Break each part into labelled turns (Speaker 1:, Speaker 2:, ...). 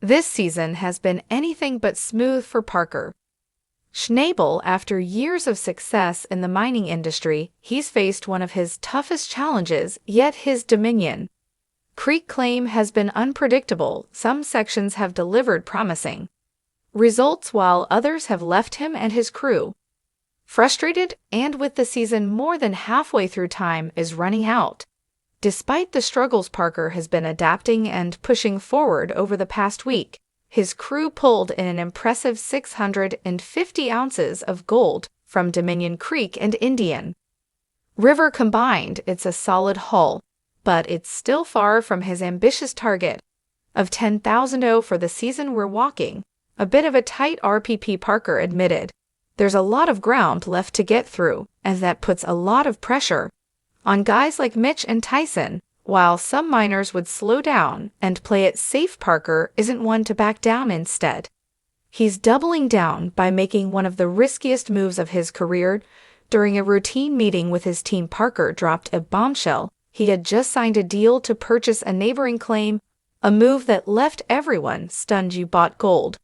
Speaker 1: This season has been anything but smooth for Parker. Schnabel, after years of success in the mining industry, he's faced one of his toughest challenges, yet his Dominion Creek claim has been unpredictable. Some sections have delivered promising results while others have left him and his crew frustrated, and with the season more than halfway through, time is running out. Despite the struggles, Parker has been adapting and pushing forward over the past week. His crew pulled in an impressive 650 ounces of gold from Dominion Creek and Indian River combined. It's a solid haul, but it's still far from his ambitious target of 10,000 for the season. We're walking a bit of a tight RPP, Parker admitted. There's a lot of ground left to get through, and that puts a lot of pressure on guys like Mitch and Tyson. While some miners would slow down and play it safe, Parker isn't one to back down. Instead, he's doubling down by making one of the riskiest moves of his career. During a routine meeting with his team, Parker dropped a bombshell. He had just signed a deal to purchase a neighboring claim, a move that left everyone stunned. "You bought gold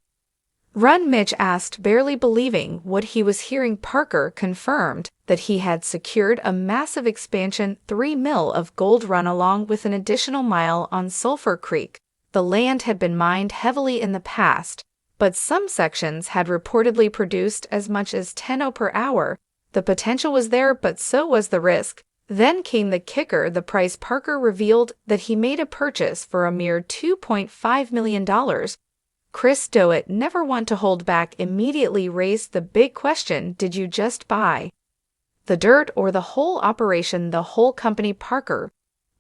Speaker 1: Run?" Mitch asked, barely believing what he was hearing. Parker confirmed that he had secured a massive expansion, 3 mil of Gold Run, along with an additional mile on Sulphur Creek. The land had been mined heavily in the past, but some sections had reportedly produced as much as 10 per hour. The potential was there, but so was the risk. Then came the kicker, the price. Parker revealed that he made a purchase for a mere $2.5 million. Chris Doet, never one to hold back, immediately raised the big question: did you just buy the dirt or the whole operation, the whole company? Parker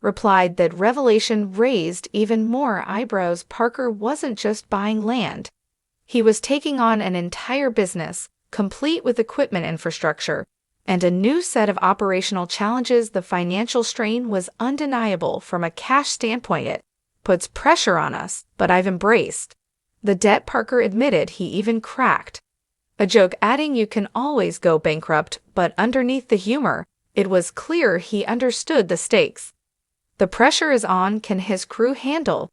Speaker 1: replied that revelation raised even more eyebrows. Parker wasn't just buying land. He was taking on an entire business, complete with equipment, infrastructure, and a new set of operational challenges. The financial strain was undeniable. From a cash standpoint, it puts pressure on us, but I've embraced the debt, Parker admitted. He even cracked a joke, adding, "You can always go bankrupt." But underneath the humor, it was clear he understood the stakes. The pressure is on. Can his crew handle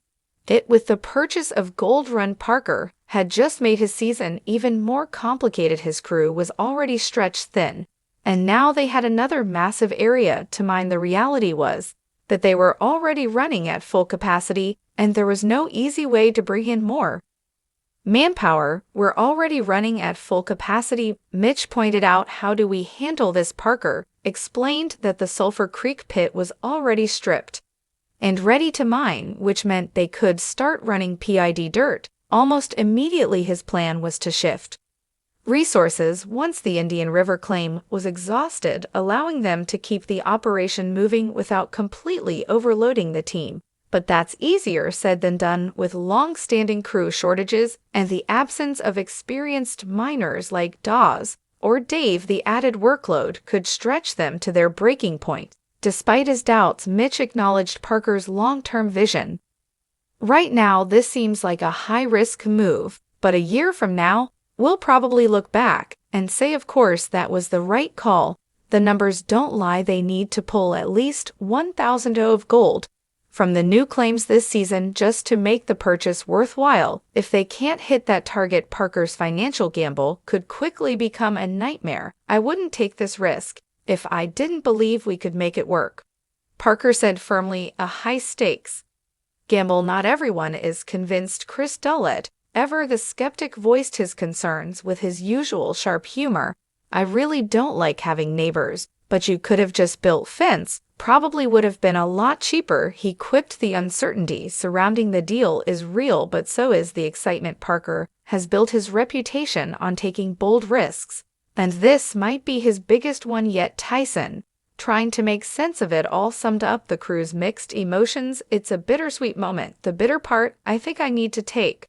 Speaker 1: it? With the purchase of Gold Run, Parker had just made his season even more complicated. His crew was already stretched thin, and now they had another massive area to mine. The reality was that they were already running at full capacity, and there was no easy way to bring in more manpower. "We're already running at full capacity," Mitch pointed out. "How do we handle this?" Parker explained that the Sulphur Creek pit was already stripped and ready to mine, which meant they could start running PID dirt almost immediately. His plan was to shift resources once the Indian River claim was exhausted, allowing them to keep the operation moving without completely overloading the team. But that's easier said than done. With long-standing crew shortages and the absence of experienced miners like Dawes or Dave, the added workload could stretch them to their breaking point. Despite his doubts, Mitch acknowledged Parker's long-term vision. "Right now, this seems like a high-risk move, but a year from now, we'll probably look back and say, of course, that was the right call." The numbers don't lie. They need to pull at least 1,000 of gold from the new claims this season just to make the purchase worthwhile. If they can't hit that target, Parker's financial gamble could quickly become a nightmare. "I wouldn't take this risk if I didn't believe we could make it work," Parker said firmly. "A high-stakes gamble. Not everyone is convinced." Chris Doet, ever the skeptic, voiced his concerns with his usual sharp humor. "I really don't like having neighbors, but you could have just built fence. Probably would have been a lot cheaper," he quipped. The uncertainty surrounding the deal is real, but so is the excitement. Parker has built his reputation on taking bold risks, and this might be his biggest one yet. Tyson, trying to make sense of it all, summed up the crew's mixed emotions. "It's a bittersweet moment. The bitter part, I think I need to take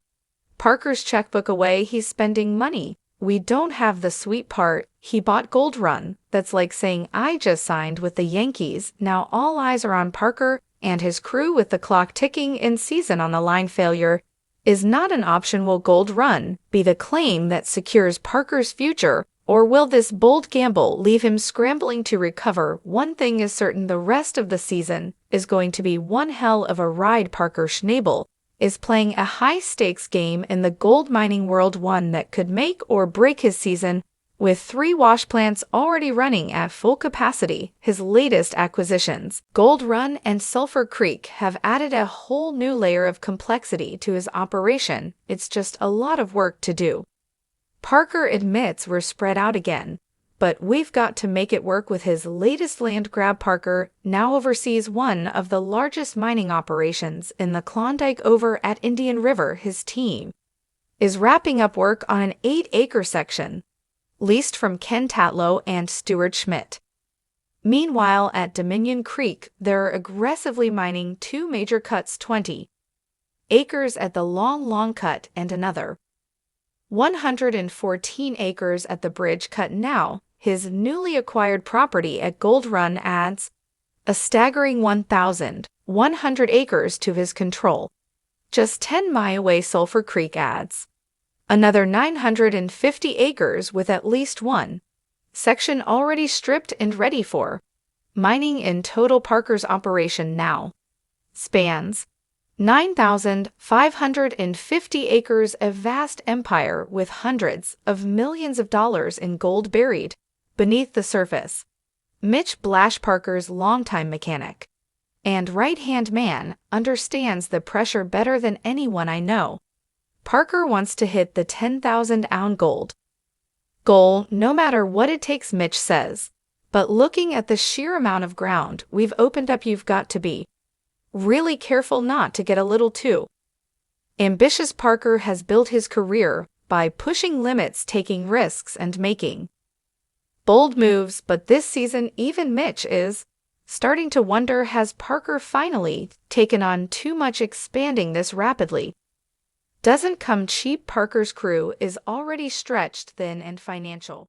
Speaker 1: Parker's checkbook away. He's spending money. We don't have the sweet part. He bought Gold Run. That's like saying I just signed with the Yankees." Now all eyes are on Parker and his crew with the clock ticking in season on the line. Failure is not an option. Will Gold Run be the claim that secures Parker's future, or will this bold gamble leave him scrambling to recover? One thing is certain: the rest of the season is going to be one hell of a ride. Parker Schnabel is playing a high-stakes game in the gold mining world, one that could make or break his season. With 3 wash plants already running at full capacity, his latest acquisitions, Gold Run and Sulphur Creek, have added a whole new layer of complexity to his operation. It's just a lot of work to do. Parker admits we're spread out again, but we've got to make it work with his latest land grab. Parker now oversees one of the largest mining operations in the Klondike over at Indian River. His team is wrapping up work on an 8-acre section leased from Ken Tatlow and Stuart Schmidt. Meanwhile, at Dominion Creek, they're aggressively mining 2 major cuts, 20 acres at the Long Cut and another 114 acres at the Bridge Cut. Now, his newly acquired property at Gold Run adds a staggering 1,100 acres to his control. Just 10 miles away, Sulphur Creek adds another 950 acres with at least one section already stripped and ready for mining. In total, Parker's operation now spans 9,550 acres, a vast empire with hundreds of millions of dollars in gold buried beneath the surface. Mitch Blash, Parker's longtime mechanic and right-hand man, understands the pressure better than anyone I know. Parker wants to hit the 10,000-ounce goal, no matter what it takes, Mitch says. But looking at the sheer amount of ground we've opened up, you've got to be really careful not to get a little too ambitious. Parker has built his career by pushing limits, taking risks, and making bold moves, but this season even Mitch is starting to wonder, has Parker finally taken on too much? Expanding this rapidly doesn't come cheap. Parker's crew is already stretched thin and financial